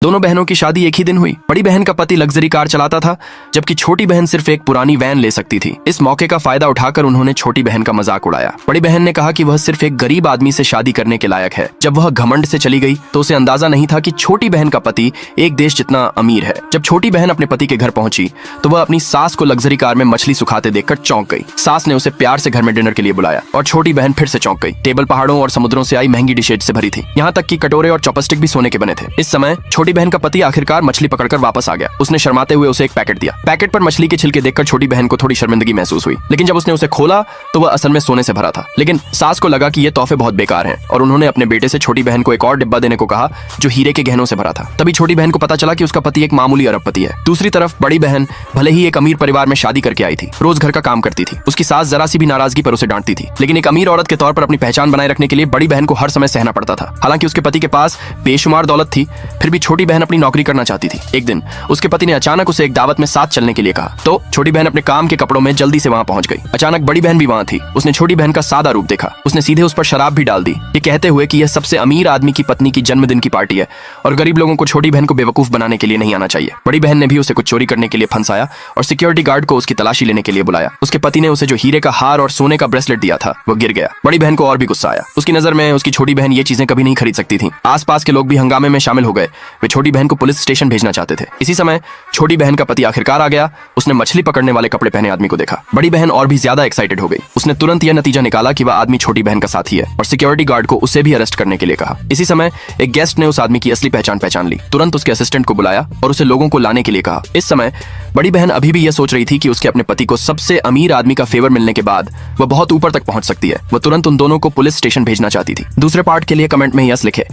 दोनों बहनों की शादी एक ही दिन हुई। बड़ी बहन का पति लग्जरी कार चलाता था, जबकि छोटी बहन सिर्फ एक पुरानी वैन ले सकती थी। इस मौके का फायदा उठाकर उन्होंने छोटी बहन का मजाक उड़ाया। बड़ी बहन ने कहा कि वह सिर्फ एक गरीब आदमी से शादी करने के लायक है। जब वह घमंड से चली गई तो उसे अंदाजा नहीं था कि छोटी बहन का पति एक देश जितना अमीर है। जब छोटी बहन अपने पति के घर पहुंची तो वह अपनी सास को लग्जरी कार में मछली सुखाते देखकर चौंक गई। सास ने उसे प्यार से घर में डिनर के लिए बुलाया और छोटी बहन फिर से चौंक गई। टेबल पहाड़ों और समुद्रों से आई महंगी डिशेज से भरी थी, यहाँ तक कि कटोरे और चॉपस्टिक भी सोने के बने थे। इस समय छोटी बहन का पति आखिरकार मछली पकड़कर वापस आ गया। उसने शर्माते हुए उसे एक पैकेट दिया। पैकेट पर मछली के छिलके देखकर छोटी बहन को थोड़ी शर्मिंदगी महसूस हुई, लेकिन जब उसने उसे खोला तो वह असल में सोने से भरा था। लेकिन सास को लगा कि ये तोहफे बहुत बेकार हैं और उन्होंने अपने बेटे से छोटी बहन को एक और डिब्बा देने को कहा जो हीरे के गहनों से भरा था। तभी छोटी बहन को पता चला कि उसका पति एक मामूली अरबपति है। दूसरी तरफ बड़ी बहन भले ही एक अमीर परिवार में शादी करके आई थी, रोज घर का काम करती थी। उसकी सास जरा सी भी नाराजगी पर उसे डांटती थी, लेकिन एक अमीर औरत के तौर पर अपनी पहचान बनाए रखने के लिए बड़ी बहन को हर समय सहना पड़ता था। हालांकि उसके पति के पास बेशुमार दौलत थी, फिर भी छोटी बहन अपनी नौकरी करना चाहती थी। एक दिन उसके पति ने अचानक उसे एक दावत में साथ चलने के लिए कहा, तो छोटी बहन अपने काम के कपड़ों में जल्दी से वहां पहुंच गई। अचानक बड़ी बहन भी वहां थी। उसने छोटी बहन का सादा रूप देखा। उसने सीधे उस पर शराब भी डाल दी, ये कहते हुए कि यह सबसे अमीर आदमी की पत्नी की जन्मदिन की पार्टी है और गरीब लोगों को छोटी बहन को बेवकूफ बनाने के लिए नहीं आना चाहिए। बड़ी बहन ने भी उसे कुछ चोरी करने के लिए फंसाया और सिक्योरिटी गार्ड को उसकी तलाशी लेने के लिए बुलाया। उसके पति ने उसे जो हीरे का हार और सोने का ब्रेसलेट दिया था वो गिर गया। बड़ी बहन को और भी गुस्सा आया। उसकी नजर में उसकी छोटी बहन ये चीजें कभी नहीं खरीद सकती थी। आसपास के लोग भी हंगामे में शामिल हो गए। वे छोटी बहन को पुलिस स्टेशन भेजना चाहते थे। इसी समय छोटी बहन का पति आखिरकार आ गया। उसने मछली पकड़ने वाले कपड़े पहने आदमी को देखा। बड़ी बहन और भी ज्यादा एक्साइटेड हो गई। उसने तुरंत यह नतीजा निकाला कि वह आदमी छोटी बहन का साथी है और सिक्योरिटी गार्ड को उसे भी अरेस्ट करने के लिए कहा। इसी समय एक गेस्ट ने उस आदमी की असली पहचान ली। तुरंत उसके असिस्टेंट को बुलाया और उसे लोगों को लाने के लिए कहा। इस समय बड़ी बहन अभी भी यह सोच रही थी कि उसके अपने पति को सबसे अमीर आदमी का फेवर मिलने के बाद वह बहुत ऊपर तक पहुंच सकती है। वह तुरंत उन दोनों को पुलिस स्टेशन भेजना चाहती थी। दूसरे पार्ट के लिए कमेंट में यस लिखे।